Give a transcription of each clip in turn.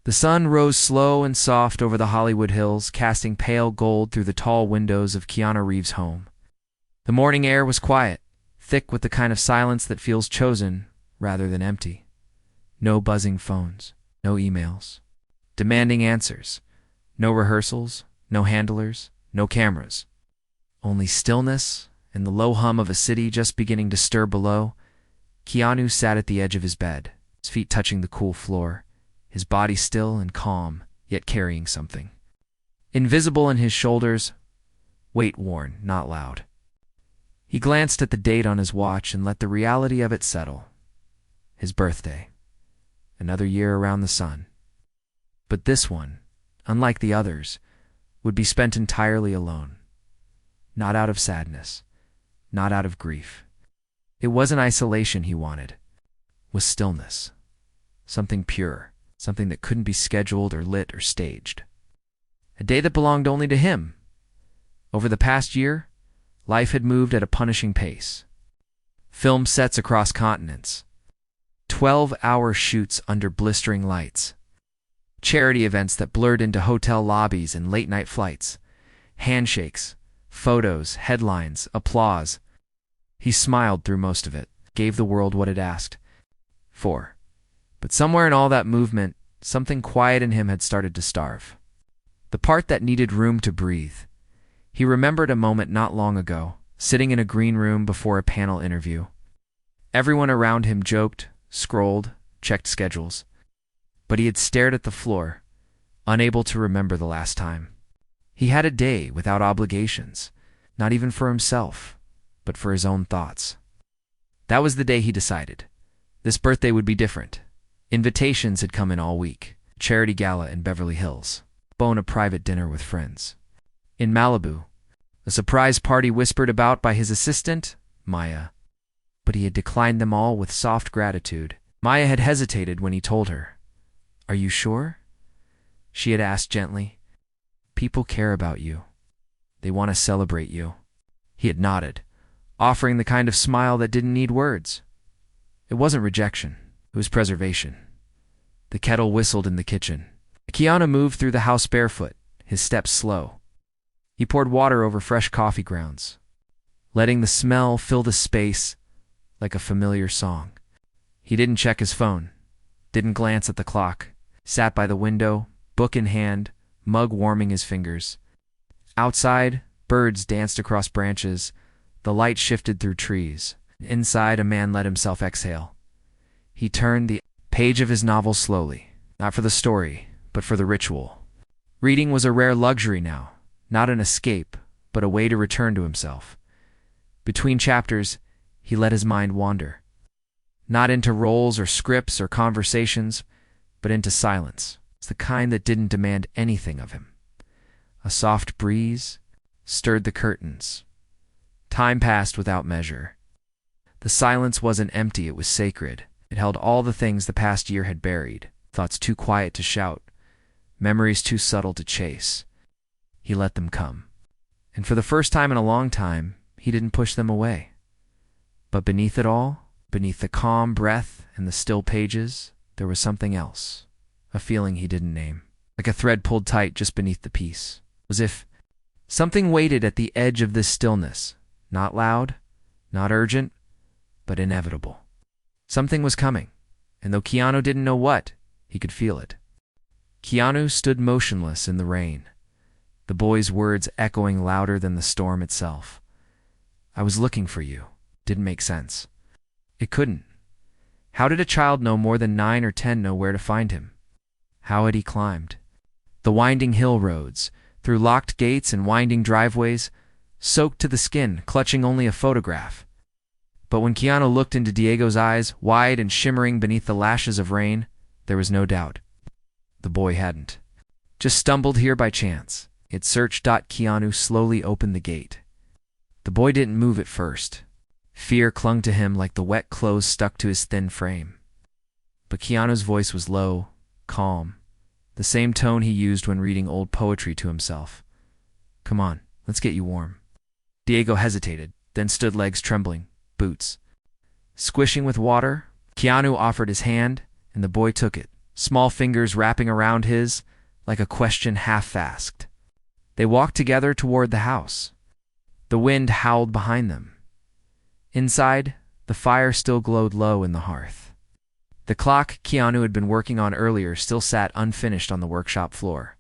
The sun rose slow and soft over the Hollywood hills, casting pale gold through the tall windows of Keanu Reeves' home. The morning air was quiet, thick with the kind of silence that feels chosen rather than empty. No buzzing phones, no emails, demanding answers, no rehearsals, no handlers, no cameras. Only stillness and the low hum of a city just beginning to stir below. Keanu sat at the edge of his bed, his feet touching the cool floor, his body still and calm, yet carrying something. Invisible in his shoulders, weight worn, not loud. He glanced at the date on his watch and let the reality of it settle. His birthday. Another year around the sun. But this one, unlike the others, would be spent entirely alone. Not out of sadness, not out of grief. It wasn't isolation he wanted. It was stillness. Something pure. Something that couldn't be scheduled or lit or staged. A day that belonged only to him. Over the past year, life had moved at a punishing pace. Film sets across continents. 12-hour shoots under blistering lights. Charity events that blurred into hotel lobbies and late-night flights. Handshakes, photos, headlines, applause. He smiled through most of it, gave the world what it asked for. But somewhere in all that movement, something quiet in him had started to starve. The part that needed room to breathe. He remembered a moment not long ago, sitting in a green room before a panel interview. Everyone around him joked, scrolled, checked schedules. But he had stared at the floor, unable to remember the last time. He had a day without obligations, not even for himself, but for his own thoughts. That was the day he decided. This birthday would be different. Invitations had come in all week. Charity gala in Beverly Hills. A private dinner with friends. In Malibu, a surprise party whispered about by his assistant, Maya. But he had declined them all with soft gratitude. Maya had hesitated when he told her. "Are you sure?" She had asked gently. "People care about you. They want to celebrate you." He had nodded, offering the kind of smile that didn't need words. It wasn't rejection. It was preservation. The kettle whistled in the kitchen. Keanu moved through the house barefoot, his steps slow. He poured water over fresh coffee grounds, letting the smell fill the space like a familiar song. He didn't check his phone, didn't glance at the clock, sat by the window, book in hand, mug warming his fingers. Outside, birds danced across branches, the light shifted through trees. Inside, a man let himself exhale. He turned the page of his novel slowly, not for the story, but for the ritual. Reading was a rare luxury now, not an escape, but a way to return to himself. Between chapters, he let his mind wander. Not into roles or scripts or conversations, but into silence. It's the kind that didn't demand anything of him. A soft breeze stirred the curtains. Time passed without measure. The silence wasn't empty, it was sacred. It held all the things the past year had buried, thoughts too quiet to shout, memories too subtle to chase. He let them come. And for the first time in a long time, he didn't push them away. But beneath it all, beneath the calm breath and the still pages, there was something else, a feeling he didn't name, like a thread pulled tight just beneath the piece. It was if something waited at the edge of this stillness, not loud, not urgent, but inevitable. Something was coming, and though Keanu didn't know what, he could feel it. Keanu stood motionless in the rain, the boy's words echoing louder than the storm itself. "I was looking for you." Didn't make sense. It couldn't. How did a child no more than 9 or 10 know where to find him? How had he climbed? The winding hill roads, through locked gates and winding driveways, soaked to the skin, clutching only a photograph. But when Keanu looked into Diego's eyes, wide and shimmering beneath the lashes of rain, there was no doubt. The boy hadn't. Just stumbled here by chance. He had searched. Keanu slowly opened the gate. The boy didn't move at first. Fear clung to him like the wet clothes stuck to his thin frame. But Keanu's voice was low, calm, the same tone he used when reading old poetry to himself. "Come on, let's get you warm." Diego hesitated, then stood, legs trembling, boots squishing with water. Keanu offered his hand, and the boy took it, small fingers wrapping around his, like a question half-asked. They walked together toward the house. The wind howled behind them. Inside, the fire still glowed low in the hearth. The clock Keanu had been working on earlier still sat unfinished on the workshop floor.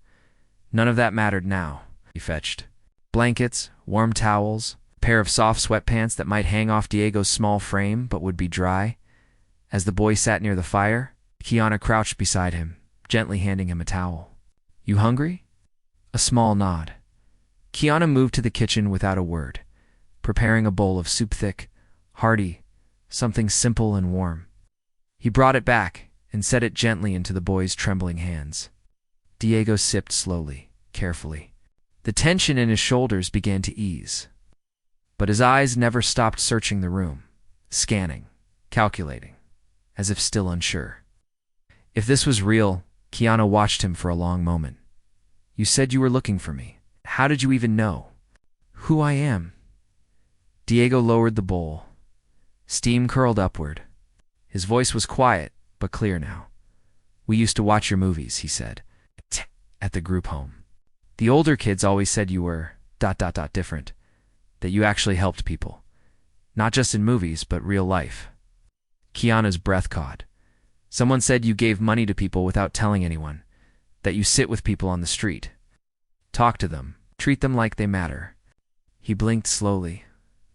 None of that mattered now. He fetched blankets, warm towels, a pair of soft sweatpants that might hang off Diego's small frame but would be dry. As the boy sat near the fire, Keanu crouched beside him, gently handing him a towel. "You hungry?" A small nod. Keanu moved to the kitchen without a word, preparing a bowl of soup thick, hearty, something simple and warm. He brought it back and set it gently into the boy's trembling hands. Diego sipped slowly, carefully. The tension in his shoulders began to ease. But his eyes never stopped searching the room, scanning, calculating, as if still unsure. If this was real, Keanu watched him for a long moment. "You said you were looking for me. How did you even know?" "Who I am." Diego lowered the bowl. Steam curled upward. His voice was quiet, but clear now. "We used to watch your movies," he said, "at the group home. The older kids always said you were ... different, that you actually helped people. Not just in movies, but real life." Keanu's breath caught. "Someone said you gave money to people without telling anyone, that you sit with people on the street. Talk to them, treat them like they matter." He blinked slowly.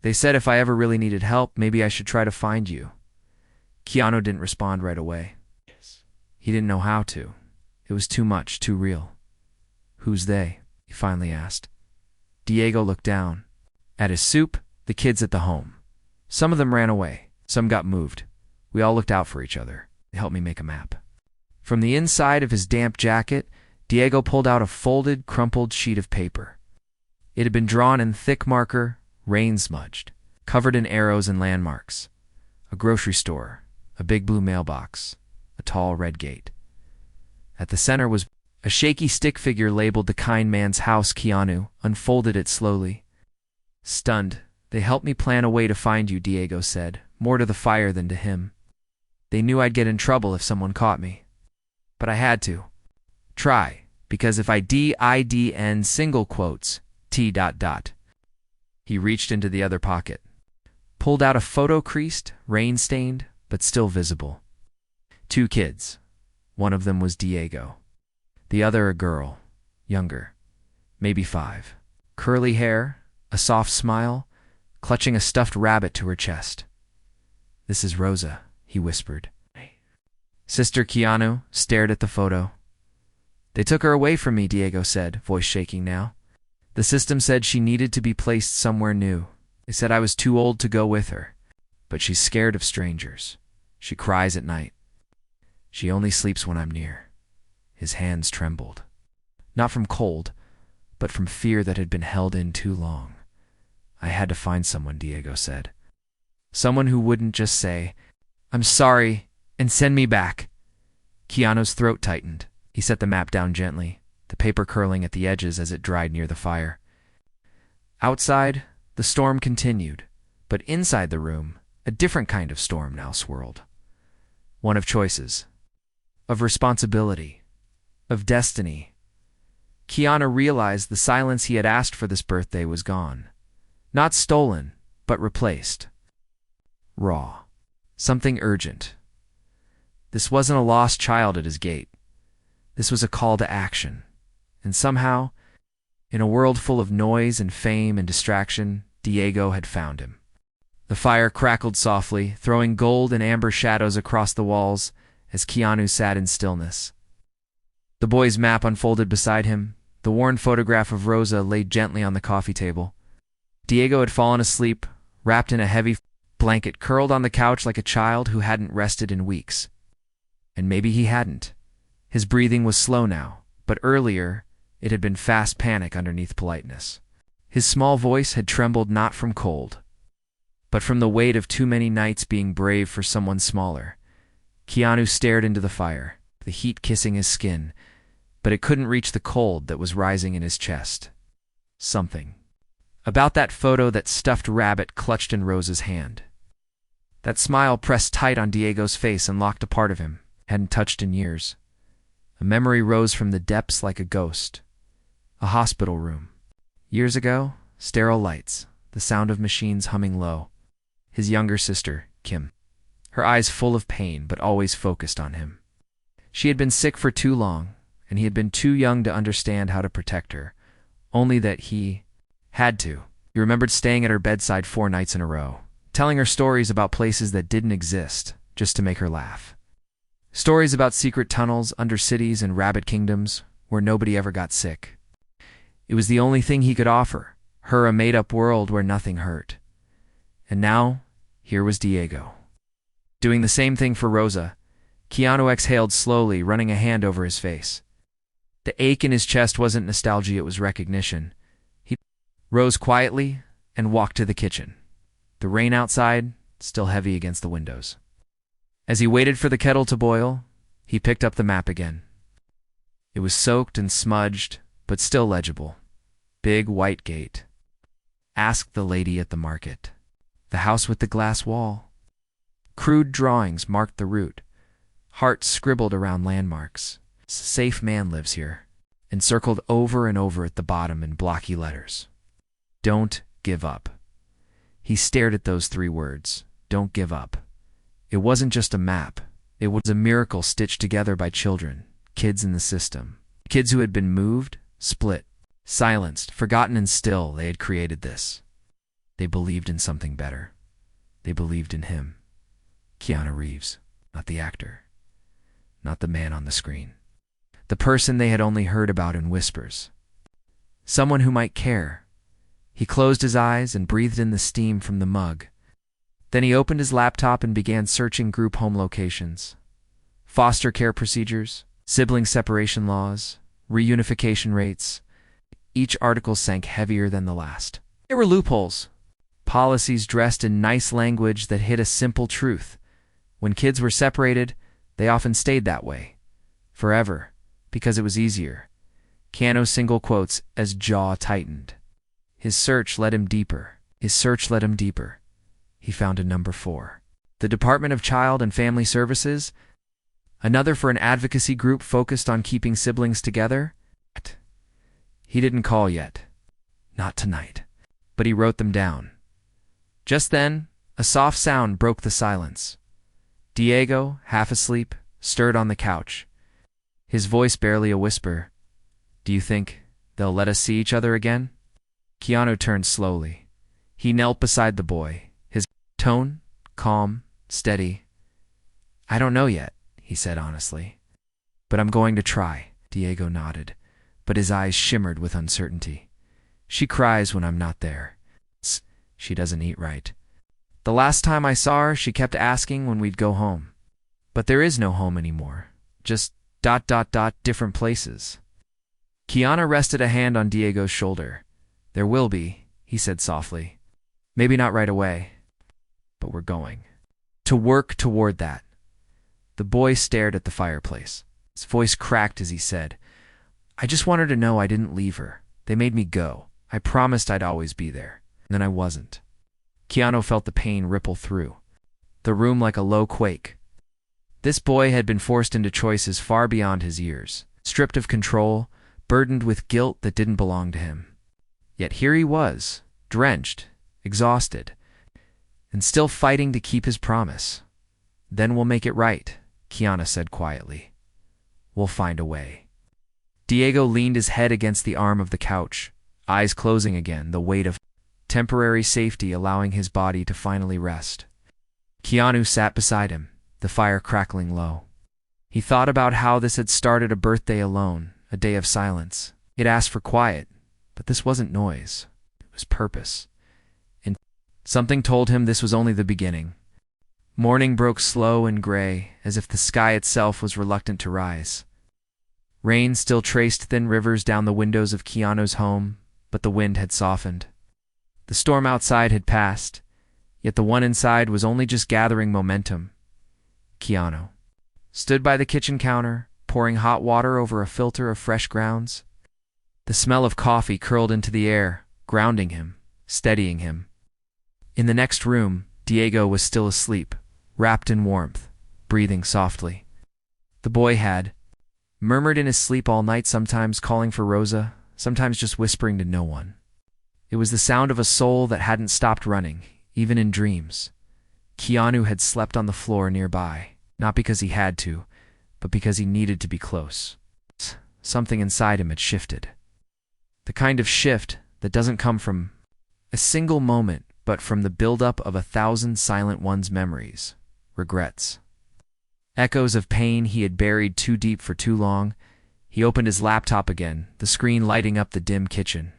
"They said if I ever really needed help, maybe I should try to find you." Keanu didn't respond right away. He didn't know how to. It was too much, too real. "Who's they?" he finally asked. Diego looked down. At his soup, the kids at the home. Some of them ran away. Some got moved. We all looked out for each other. They helped me make a map. From the inside of his damp jacket, Diego pulled out a folded, crumpled sheet of paper. It had been drawn in thick marker, rain-smudged, covered in arrows and landmarks. A grocery store, a big blue mailbox, a tall red gate. At the center was a shaky stick figure labeled "The Kind Man's House." Keanu unfolded it slowly. Stunned, "They helped me plan a way to find you," Diego said, more to the fire than to him. "They knew I'd get in trouble if someone caught me. But I had to. Try, because if I didn single quotes, t ... He reached into the other pocket, pulled out a photo creased, rain-stained, but still visible. 2 kids. One of them was Diego. The other a girl, younger, maybe 5. Curly hair, a soft smile, clutching a stuffed rabbit to her chest. "This is Rosa," he whispered. Sister Keanu stared at the photo. "They took her away from me," Diego said, voice shaking now. "The system said she needed to be placed somewhere new. They said I was too old to go with her. But she's scared of strangers. She cries at night. She only sleeps when I'm near." His hands trembled. Not from cold, but from fear that had been held in too long. "I had to find someone," Diego said. "Someone who wouldn't just say, 'I'm sorry,' and send me back." Keanu's throat tightened. He set the map down gently, the paper curling at the edges as it dried near the fire. Outside, the storm continued, but inside the room, a different kind of storm now swirled. One of choices, of responsibility, of destiny. Keanu realized the silence he had asked for this birthday was gone. Not stolen, but replaced. Raw. Something urgent. This wasn't a lost child at his gate. This was a call to action. And somehow, in a world full of noise and fame and distraction, Diego had found him. The fire crackled softly, throwing gold and amber shadows across the walls as Keanu sat in stillness. The boy's map unfolded beside him. The worn photograph of Rosa lay gently on the coffee table. Diego had fallen asleep, wrapped in a heavy blanket, curled on the couch like a child who hadn't rested in weeks. And maybe he hadn't. His breathing was slow now, but earlier it had been fast panic underneath politeness. His small voice had trembled not from cold, but from the weight of too many nights being brave for someone smaller. Keanu stared into the fire, the heat kissing his skin, but it couldn't reach the cold that was rising in his chest. Something about that photo, that stuffed rabbit clutched in Rosa's hand. That smile pressed tight on Diego's face and locked a part of him, hadn't touched in years. A memory rose from the depths like a ghost. A hospital room. Years ago, sterile lights, the sound of machines humming low. His younger sister, Kim. Her eyes full of pain, but always focused on him. She had been sick for too long, and he had been too young to understand how to protect her. Only that he had to. He remembered staying at her bedside 4 nights in a row, telling her stories about places that didn't exist, just to make her laugh. Stories about secret tunnels under cities and rabbit kingdoms where nobody ever got sick. It was the only thing he could offer, her a made-up world where nothing hurt. And now, here was Diego. Doing the same thing for Rosa. Keanu exhaled slowly, running a hand over his face. The ache in his chest wasn't nostalgia, it was recognition. He rose quietly and walked to the kitchen. The rain outside, still heavy against the windows. As he waited for the kettle to boil, he picked up the map again. It was soaked and smudged, but still legible. Big white gate. Ask the lady at the market. The house with the glass wall. Crude drawings marked the route. Hearts scribbled around landmarks. Safe man lives here. Encircled over and over at the bottom in blocky letters. Don't give up. He stared at those 3 words. Don't give up. It wasn't just a map. It was a miracle stitched together by children, kids in the system. Kids who had been moved, split, silenced, forgotten, and still they had created this. They believed in something better. They believed in him. Keanu Reeves, not the actor. Not the man on the screen. The person they had only heard about in whispers. Someone who might care. He closed his eyes and breathed in the steam from the mug. Then he opened his laptop and began searching group home locations. Foster care procedures, sibling separation laws, reunification rates. Each article sank heavier than the last. There were loopholes. Policies dressed in nice language that hid a simple truth. When kids were separated, they often stayed that way. Forever. Because it was easier. Keanu's single quotes as jaw tightened. His search led him deeper. He found a number 4. The Department of Child and Family Services. Another for an advocacy group focused on keeping siblings together. He didn't call yet. Not tonight. But he wrote them down. Just then, a soft sound broke the silence. Diego, half asleep, stirred on the couch. His voice barely a whisper. Do you think they'll let us see each other again? Keanu turned slowly. He knelt beside the boy, his tone calm, steady. I don't know yet, he said honestly. But I'm going to try. Diego nodded, but his eyes shimmered with uncertainty. She cries when I'm not there. She doesn't eat right. The last time I saw her, she kept asking when we'd go home. But there is no home anymore. Just ... different places. Keanu rested a hand on Diego's shoulder. There will be, he said softly. Maybe not right away, but we're going to work toward that. The boy stared at the fireplace. His voice cracked as he said, I just want her to know I didn't leave her. They made me go. I promised I'd always be there. And then I wasn't. Keanu felt the pain ripple through the room like a low quake. This boy had been forced into choices far beyond his years, stripped of control, burdened with guilt that didn't belong to him. Yet here he was, drenched, exhausted, and still fighting to keep his promise. Then we'll make it right, Keanu said quietly. We'll find a way. Diego leaned his head against the arm of the couch, eyes closing again, the weight of temporary safety allowing his body to finally rest. Keanu sat beside him, the fire crackling low. He thought about how this had started a birthday alone, a day of silence. It asked for quiet, but this wasn't noise. It was purpose. And something told him this was only the beginning. Morning broke slow and gray, as if the sky itself was reluctant to rise. Rain still traced thin rivers down the windows of Keanu's home, but the wind had softened. The storm outside had passed, yet the one inside was only just gathering momentum. Keanu stood by the kitchen counter, pouring hot water over a filter of fresh grounds. The smell of coffee curled into the air, grounding him, steadying him. In the next room, Diego was still asleep, wrapped in warmth, breathing softly. The boy had Murmured in his sleep all night, sometimes calling for Rosa, sometimes just whispering to no one. It was the sound of a soul that hadn't stopped running, even in dreams. Keanu had slept on the floor nearby, not because he had to, but because he needed to be close. Something inside him had shifted. The kind of shift that doesn't come from a single moment, but from the buildup of 1,000 silent one's memories, regrets. Echoes of pain he had buried too deep for too long. He opened his laptop again, the screen lighting up the dim kitchen,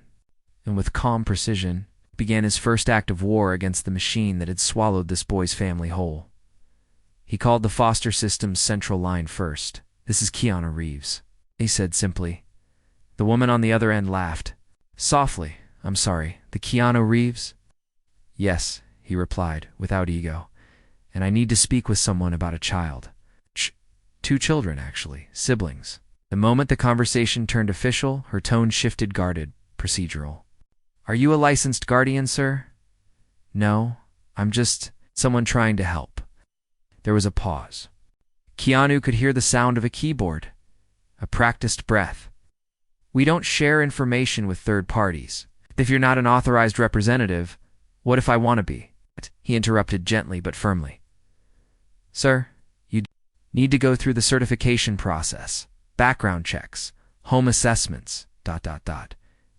and with calm precision began his first act of war against the machine that had swallowed this boy's family whole. He called the foster system's central line first. "This is Keanu Reeves," he said simply. The woman on the other end laughed. Softly. "I'm sorry, the Keanu Reeves?" "Yes," he replied, without ego. "And I need to speak with someone about a child. 2 children, actually, siblings." The moment the conversation turned official, her tone shifted, guarded, procedural. "Are you a licensed guardian, sir?" "No, I'm just someone trying to help." There was a pause. Keanu could hear the sound of a keyboard, a practiced breath. "We don't share information with third parties. If you're not an authorized representative, what if I want to be?" He interrupted gently but firmly. "Sir, you need to go through the certification process, background checks, home assessments, ...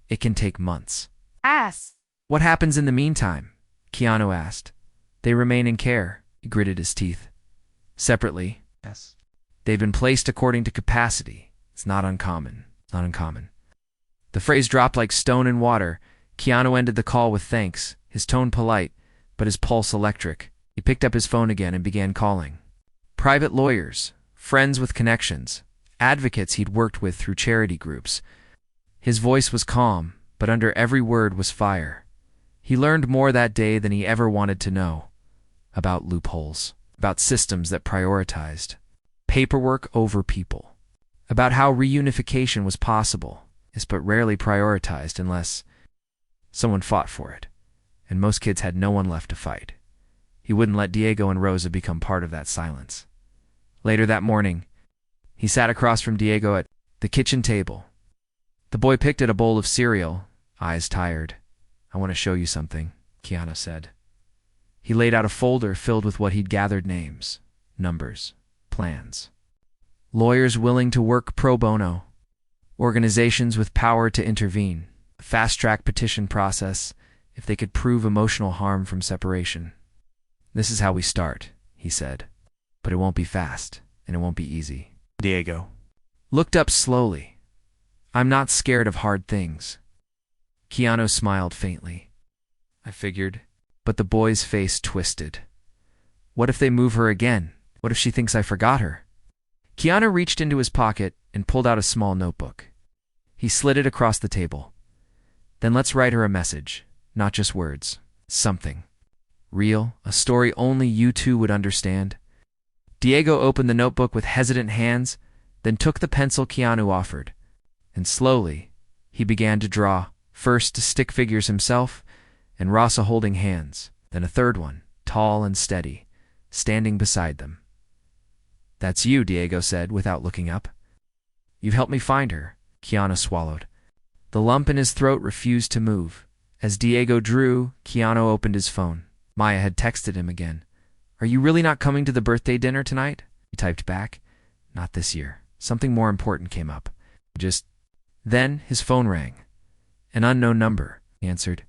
It can take months." "What happens in the meantime?" Keanu asked. "They remain in care." He gritted his teeth. "Separately, yes. They've been placed according to capacity. It's not uncommon. Not uncommon." The phrase dropped like stone in water. Keanu ended the call with thanks, his tone polite, but his pulse electric. He picked up his phone again and began calling. Private lawyers, friends with connections, advocates he'd worked with through charity groups. His voice was calm, but under every word was fire. He learned more that day than he ever wanted to know. About loopholes, about systems that prioritized paperwork over people, about how reunification was possible, yes, but rarely prioritized unless someone fought for it, and most kids had no one left to fight. He wouldn't let Diego and Rosa become part of that silence. Later that morning, he sat across from Diego at the kitchen table. The boy picked at a bowl of cereal, eyes tired. "I want to show you something," Keanu said. He laid out a folder filled with what he'd gathered: names, numbers, plans. Lawyers willing to work pro bono, organizations with power to intervene, a fast-track petition process if they could prove emotional harm from separation. "This is how we start," he said. "But it won't be fast, and it won't be easy." Diego looked up slowly. "I'm not scared of hard things." Keanu smiled faintly. "I figured." But the boy's face twisted. "What if they move her again? What if she thinks I forgot her?" Keanu reached into his pocket and pulled out a small notebook. He slid it across the table. "Then let's write her a message, not just words. Something real, a story only you two would understand." Diego opened the notebook with hesitant hands, then took the pencil Keanu offered, and slowly he began to draw, first stick figures himself, and Rosa holding hands, then a third one, tall and steady, standing beside them. "That's you," Diego said without looking up. "You've helped me find her." Keanu swallowed. The lump in his throat refused to move. As Diego drew, Keanu opened his phone. Maya had texted him again. "Are you really not coming to the birthday dinner tonight?" He typed back. "Not this year. Something more important came up. Just..." Then his phone rang. An unknown number, he answered.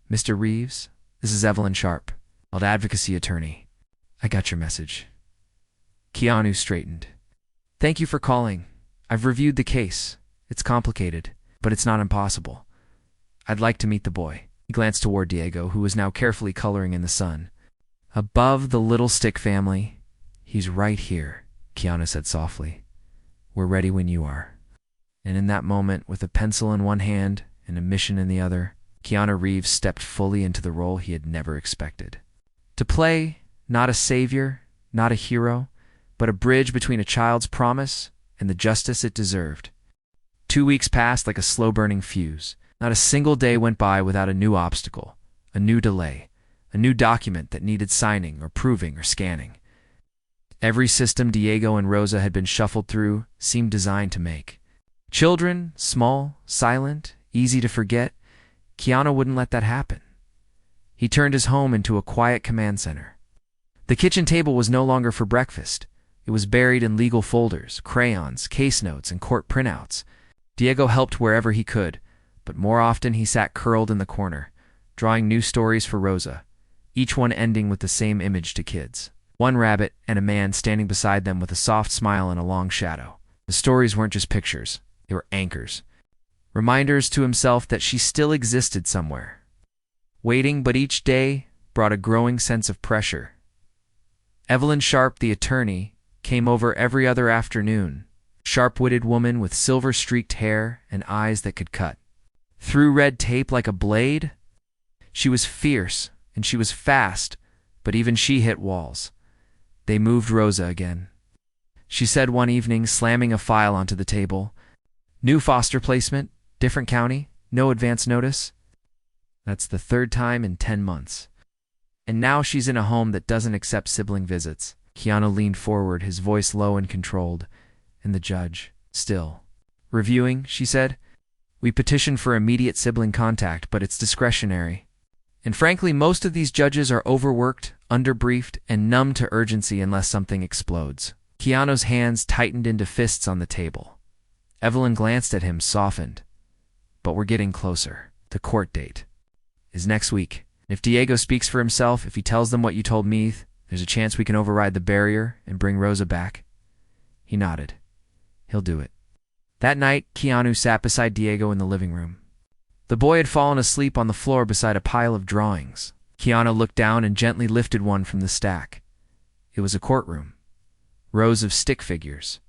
"Mr. Reeves, this is Evelyn Sharp, advocacy attorney. I got your message." Keanu straightened. "Thank you for calling. I've reviewed the case. It's complicated, but it's not impossible. I'd like to meet the boy." He glanced toward Diego, who was now carefully coloring in the sun. "Above the little stick family, he's right here," Keanu said softly. "We're ready when you are." And in that moment, with a pencil in one hand and a mission in the other, Keanu Reeves stepped fully into the role he had never expected. To play not a savior, not a hero, but a bridge between a child's promise and the justice it deserved. 2 weeks passed like a slow-burning fuse. Not a single day went by without a new obstacle, a new delay, a new document that needed signing or proving or scanning. Every system Diego and Rosa had been shuffled through seemed designed to make. Children, small, silent, easy to forget, Keanu wouldn't let that happen. He turned his home into a quiet command center. The kitchen table was no longer for breakfast. It was buried in legal folders, crayons, case notes, and court printouts. Diego helped wherever he could, but more often he sat curled in the corner, drawing new stories for Rosa, each one ending with the same image to kids. One rabbit and a man standing beside them with a soft smile and a long shadow. The stories weren't just pictures, they were anchors. Reminders to himself that she still existed somewhere. Waiting, but each day brought a growing sense of pressure. Evelyn Sharp, the attorney, came over every other afternoon, sharp-witted woman with silver-streaked hair and eyes that could cut through red tape like a blade. She was fierce, and she was fast, but even she hit walls. They moved Rosa again. She said one evening, slamming a file onto the table, "New foster placement, different county, no advance notice." That's the third time in 10 months. And now she's in a home that doesn't accept sibling visits. Keanu leaned forward, his voice low and controlled, and the judge, still. "Reviewing," she said. "We petitioned for immediate sibling contact, but it's discretionary. And frankly, most of these judges are overworked, underbriefed, and numb to urgency unless something explodes." Keanu's hands tightened into fists on the table. Evelyn glanced at him, softened. "But we're getting closer. The court date is next week. If Diego speaks for himself, if he tells them what you told me, there's a chance we can override the barrier and bring Rosa back." He nodded. "He'll do it." That night, Keanu sat beside Diego in the living room. The boy had fallen asleep on the floor beside a pile of drawings. Keanu looked down and gently lifted one from the stack. It was a courtroom. Rows of stick figures.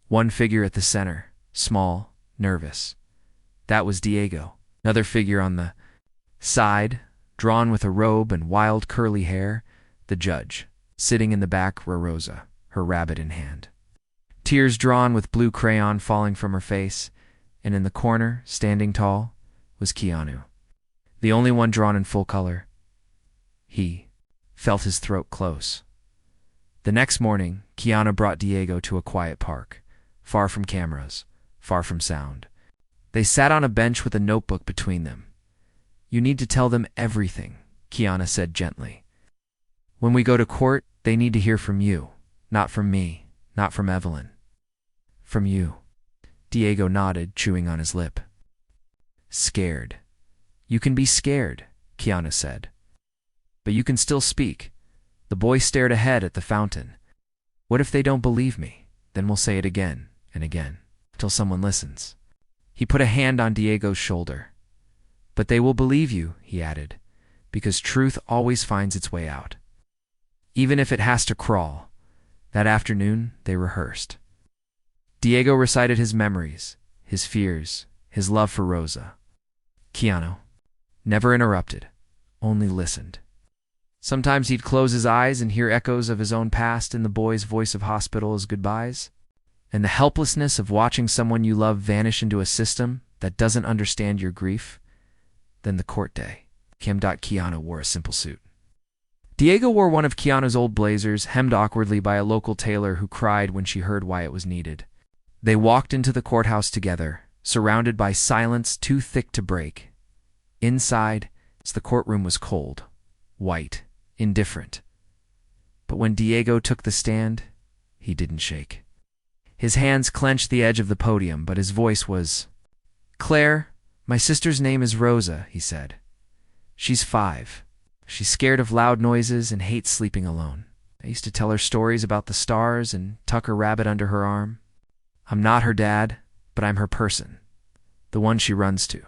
One figure at the center, small, nervous. That was Diego. Another figure on the side, drawn with a robe and wild curly hair, the judge. Sitting in the back were Rosa, her rabbit in hand. Tears drawn with blue crayon falling from her face, and in the corner, standing tall, was Keanu. The only one drawn in full color. He felt his throat close. The next morning, Keanu brought Diego to a quiet park, far from cameras, far from sound. They sat on a bench with a notebook between them. "You need to tell them everything," Keanu said gently. "When we go to court, they need to hear from you, not from me, not from Evelyn. From you." Diego nodded, chewing on his lip. "Scared. You can be scared," Keanu said. "But you can still speak." The boy stared ahead at the fountain. "What if they don't believe me? Then we'll say it again and again, till someone listens." He put a hand on Diego's shoulder. "But they will believe you," he added, "because truth always finds its way out. Even if it has to crawl." That afternoon, they rehearsed. Diego recited his memories, his fears, his love for Rosa. Keanu never interrupted, only listened. Sometimes he'd close his eyes and hear echoes of his own past in the boy's voice of hospital's goodbyes, and the helplessness of watching someone you love vanish into a system that doesn't understand your grief. Then the court day came. Keanu wore a simple suit. Diego wore one of Keanu's old blazers, hemmed awkwardly by a local tailor who cried when she heard why it was needed. They walked into the courthouse together, surrounded by silence too thick to break. Inside, the courtroom was cold, white, indifferent. But when Diego took the stand, he didn't shake. His hands clenched the edge of the podium, but his voice was, "Claire, my sister's name is Rosa," he said. "She's 5. She's scared of loud noises and hates sleeping alone. I used to tell her stories about the stars and tuck her rabbit under her arm. I'm not her dad, but I'm her person. The one she runs to.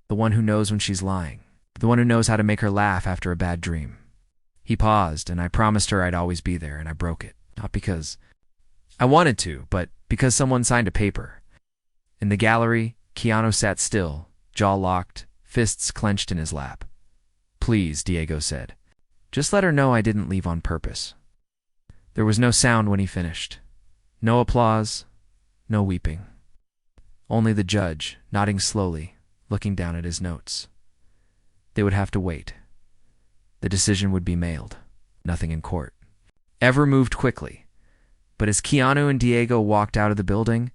The one who knows when she's lying. The one who knows how to make her laugh after a bad dream." He paused, and I promised her I'd always be there, and I broke it. Not because I wanted to, but because someone signed a paper. In the gallery, Keanu sat still, jaw locked, fists clenched in his lap. "Please," Diego said. "Just let her know I didn't leave on purpose." There was no sound when he finished. No applause, no weeping. Only the judge, nodding slowly, looking down at his notes. They would have to wait. The decision would be mailed. Nothing in court ever moved quickly. But as Keanu and Diego walked out of the building,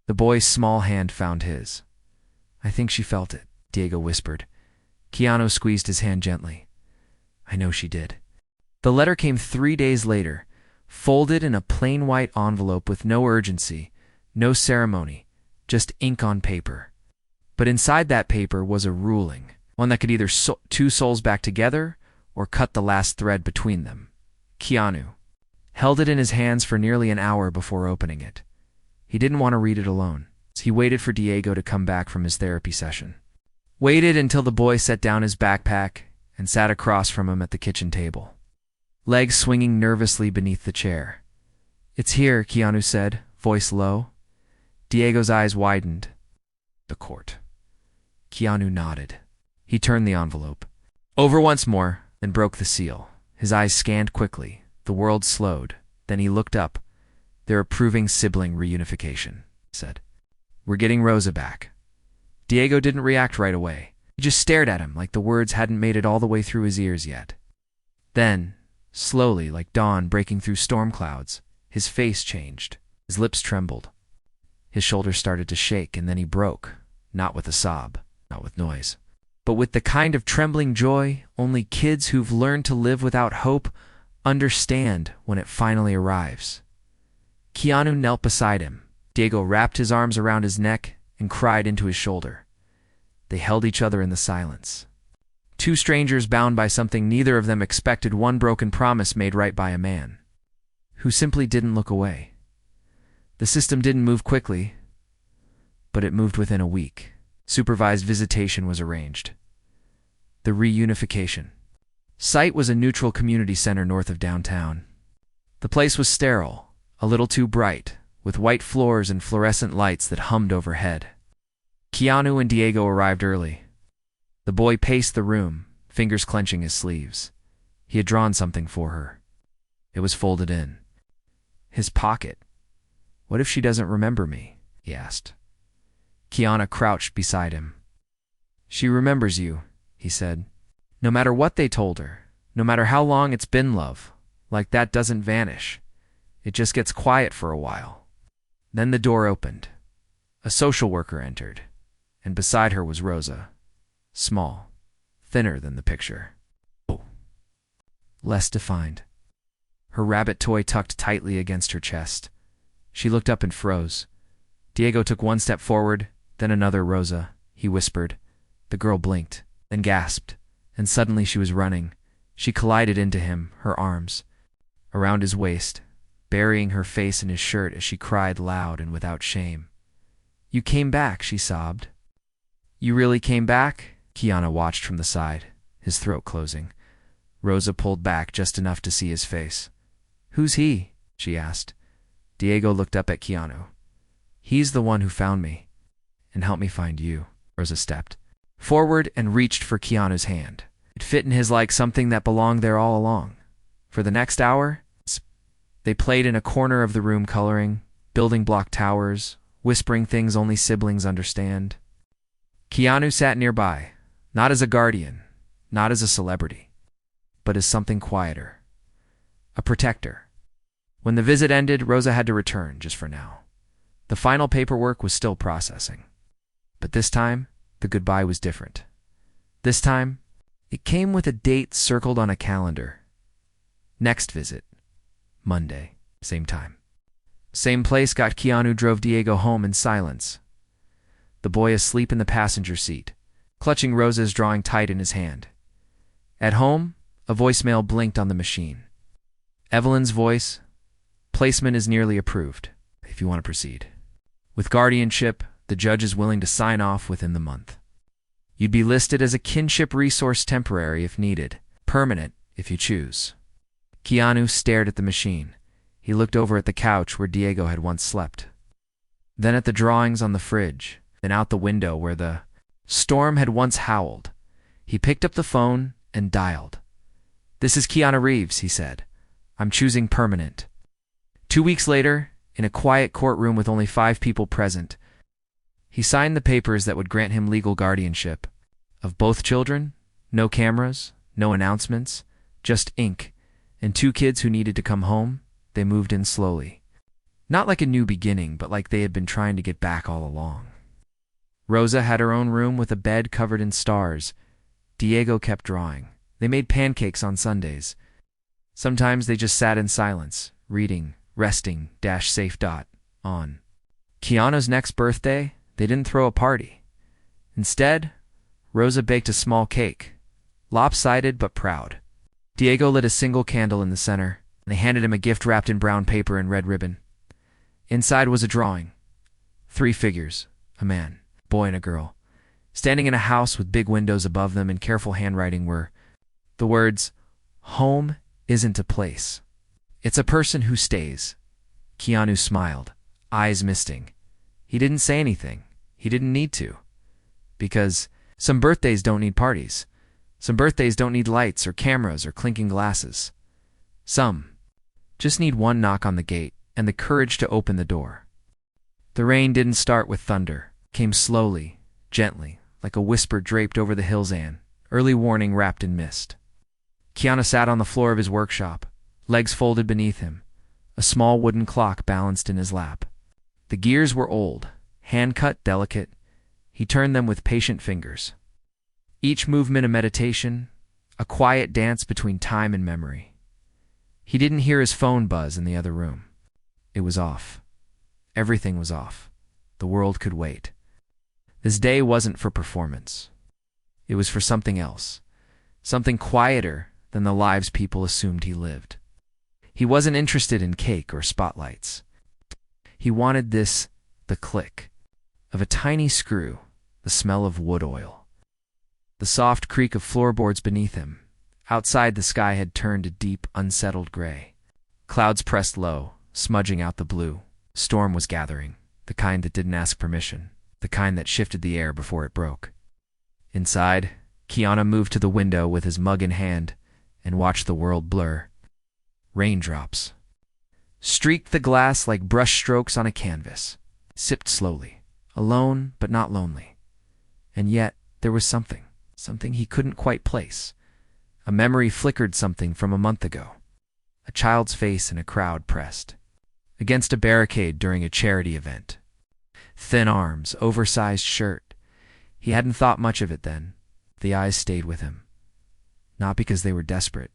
the boy's small hand found his. "I think she felt it," Diego whispered. Keanu squeezed his hand gently. "I know she did." The letter came 3 days later, folded in a plain white envelope with no urgency, no ceremony, just ink on paper. But inside that paper was a ruling, one that could either sew two souls back together or cut the last thread between them. Keanu held it in his hands for nearly an hour before opening it. He didn't want to read it alone. He waited for Diego to come back from his therapy session. Waited until the boy set down his backpack and sat across from him at the kitchen table, legs swinging nervously beneath the chair. "It's here," Keanu said, voice low. Diego's eyes widened. "The court." Keanu nodded. He turned the envelope over once more, then broke the seal. His eyes scanned quickly. The world slowed. Then he looked up. "They're approving sibling reunification," he said. "We're getting Rosa back." Diego didn't react right away. He just stared at him like the words hadn't made it all the way through his ears yet. Then, slowly, like dawn breaking through storm clouds, his face changed. His lips trembled. His shoulders started to shake, and then he broke, not with a sob, not with noise, but with the kind of trembling joy only kids who've learned to live without hope understand when it finally arrives. Keanu knelt beside him. Diego wrapped his arms around his neck and cried into his shoulder. They held each other in the silence. Two strangers bound by something neither of them expected, one broken promise made right by a man who simply didn't look away. The system didn't move quickly, but it moved within a week. Supervised visitation was arranged. The reunification site was a neutral community center north of downtown. The place was sterile, a little too bright, with white floors and fluorescent lights that hummed overhead. Keanu and Diego arrived early. The boy paced the room, fingers clenching his sleeves. He had drawn something for her. It was folded in his pocket. "What if she doesn't remember me?" he asked. Keanu crouched beside him. "She remembers you," he said. "No matter what they told her, no matter how long it's been, love, like that doesn't vanish. It just gets quiet for a while." Then the door opened. A social worker entered, and beside her was Rosa, small, thinner than the picture. Oh, less defined. Her rabbit toy tucked tightly against her chest. She looked up and froze. Diego took one step forward, then another. "Rosa," he whispered. The girl blinked, then gasped, and suddenly she was running. She collided into him, her arms around his waist, burying her face in his shirt as she cried loud and without shame. "You came back," she sobbed. "You really came back?" Keanu watched from the side, his throat closing. Rosa pulled back just enough to see his face. "Who's he?" she asked. Diego looked up at Keanu. "He's the one who found me and helped me find you." Rosa stepped forward and reached for Keanu's hand. It fit in his like something that belonged there all along. For the next hour, they played in a corner of the room, coloring, building block towers, whispering things only siblings understand. Keanu sat nearby, not as a guardian, not as a celebrity, but as something quieter, a protector. When the visit ended, Rosa had to return, just for now. The final paperwork was still processing. But this time, the goodbye was different. This time, it came with a date circled on a calendar. Next visit, Monday, same time. Same place got Keanu drove Diego home in silence. The boy asleep in the passenger seat, clutching Rosa's drawing tight in his hand. At home, a voicemail blinked on the machine. Evelyn's voice: "Placement is nearly approved, if you want to proceed. With guardianship, the judge is willing to sign off within the month. You'd be listed as a kinship resource, temporary if needed, permanent if you choose." Keanu stared at the machine. He looked over at the couch where Diego had once slept, then at the drawings on the fridge, then out the window where the storm had once howled. He picked up the phone and dialed. "This is Keanu Reeves," he said. "I'm choosing permanent." 2 weeks later, in a quiet courtroom with only 5 people present, he signed the papers that would grant him legal guardianship of both children. No cameras, no announcements, just ink, and 2 kids who needed to come home. They moved in slowly, Not like a new beginning, but like they had been trying to get back all along. Rosa had her own room with a bed covered in stars. Diego kept drawing. They made pancakes on Sundays. Sometimes they just sat in silence, reading, resting, safe. On Keanu's next birthday, they didn't throw a party. Instead, Rosa baked a small cake, lopsided but proud. Diego lit a single candle in the center, and they handed him a gift wrapped in brown paper and red ribbon. Inside was a drawing. 3 figures, a man, a boy, and a girl. Standing in a house with big windows above them in careful handwriting were the words, "Home isn't a place. It's a person who stays." Keanu smiled, eyes misting. He didn't say anything. He didn't need to. Because some birthdays don't need parties. Some birthdays don't need lights or cameras or clinking glasses. Some just need one knock on the gate and the courage to open the door. The rain didn't start with thunder. It came slowly, gently, like a whisper draped over the hills, early warning wrapped in mist. Keanu sat on the floor of his workshop, legs folded beneath him, a small wooden clock balanced in his lap. The gears were old, hand-cut, delicate. He turned them with patient fingers. Each movement a meditation, a quiet dance between time and memory. He didn't hear his phone buzz in the other room. It was off. Everything was off. The world could wait. This day wasn't for performance. It was for something else, something quieter than the lives people assumed he lived. He wasn't interested in cake or spotlights. He wanted the click of a tiny screw, the smell of wood oil, the soft creak of floorboards beneath him. Outside, the sky had turned a deep, unsettled gray. Clouds pressed low, smudging out the blue. Storm was gathering, the kind that didn't ask permission, the kind that shifted the air before it broke. Inside, Keanu moved to the window with his mug in hand and watched the world blur. Raindrops streaked the glass like brushstrokes on a canvas, sipped slowly, alone but not lonely. And yet, there was something he couldn't quite place. A memory flickered, something from a month ago. A child's face in a crowd pressed against a barricade during a charity event. Thin arms, oversized shirt. He hadn't thought much of it then. The eyes stayed with him. Not because they were desperate,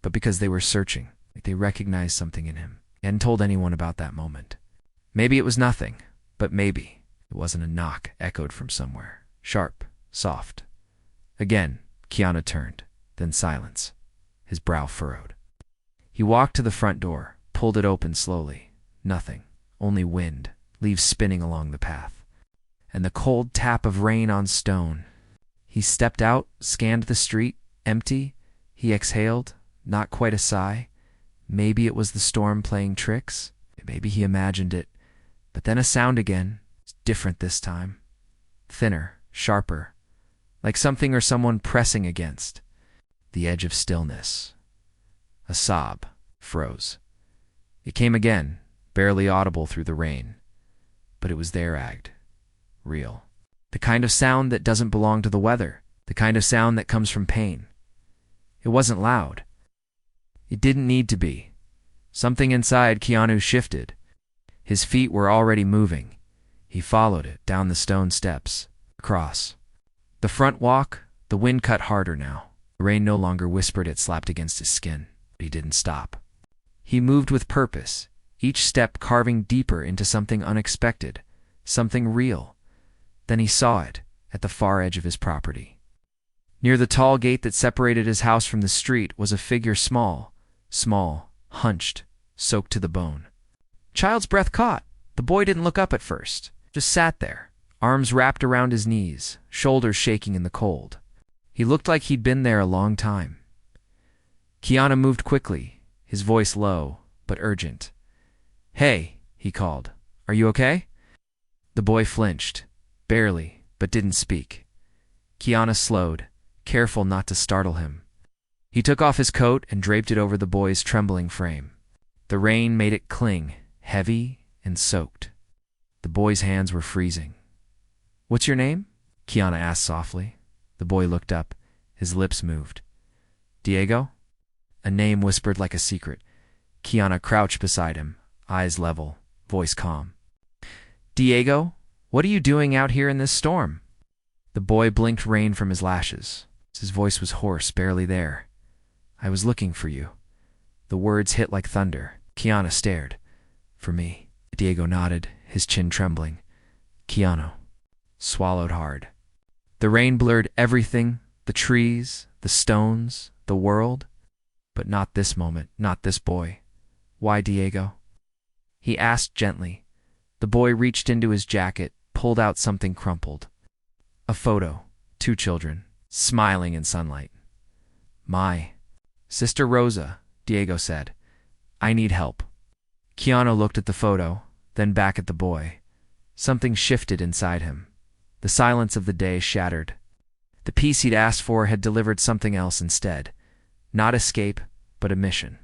but because they were searching, like they recognized something in him. He hadn't told anyone about that moment. Maybe it was nothing, but maybe it wasn't a knock echoed from somewhere. Sharp, soft. Again, Keanu turned, then silence. His brow furrowed. He walked to the front door, pulled it open slowly. Nothing, only wind, leaves spinning along the path, and the cold tap of rain on stone. He stepped out, scanned the street, empty. He exhaled, not quite a sigh. Maybe it was the storm playing tricks. Maybe he imagined it. But then a sound again, different this time. Thinner, sharper, like something or someone pressing against the edge of stillness. A sob froze. It came again, barely audible through the rain. But it was there, real. The kind of sound that doesn't belong to the weather. The kind of sound that comes from pain. It wasn't loud. It didn't need to be. Something inside Keanu shifted. His feet were already moving. He followed it down the stone steps, across. The front walk, the wind cut harder now. The rain no longer whispered, it slapped against his skin. But he didn't stop. He moved with purpose, each step carving deeper into something unexpected, something real. Then he saw it at the far edge of his property. Near the tall gate that separated his house from the street was a figure small, hunched, soaked to the bone. Child's breath caught. The boy didn't look up at first, just sat there, arms wrapped around his knees, shoulders shaking in the cold. He looked like he'd been there a long time. Keanu moved quickly, his voice low but urgent. "Hey," he called. "Are you okay?" The boy flinched, barely, but didn't speak. Keanu slowed, careful not to startle him. He took off his coat and draped it over the boy's trembling frame. The rain made it cling, heavy and soaked. The boy's hands were freezing. "What's your name?" Keanu asked softly. The boy looked up. His lips moved. "Diego?" A name whispered like a secret. Keanu crouched beside him, eyes level, voice calm. "Diego, what are you doing out here in this storm?" The boy blinked rain from his lashes. His voice was hoarse, barely there. "I was looking for you." The words hit like thunder. Keanu stared. "For me?" Diego nodded, his chin trembling. Keanu swallowed hard. The rain blurred everything, the trees, the stones, the world. But not this moment, not this boy. "Why, Diego?" he asked gently. The boy reached into his jacket, pulled out something crumpled. A photo, 2 children, smiling in sunlight. "My Sister Rosa," Diego said. "I need help." Keanu looked at the photo, then back at the boy. Something shifted inside him. The silence of the day shattered. The peace he'd asked for had delivered something else instead. Not escape, but a mission.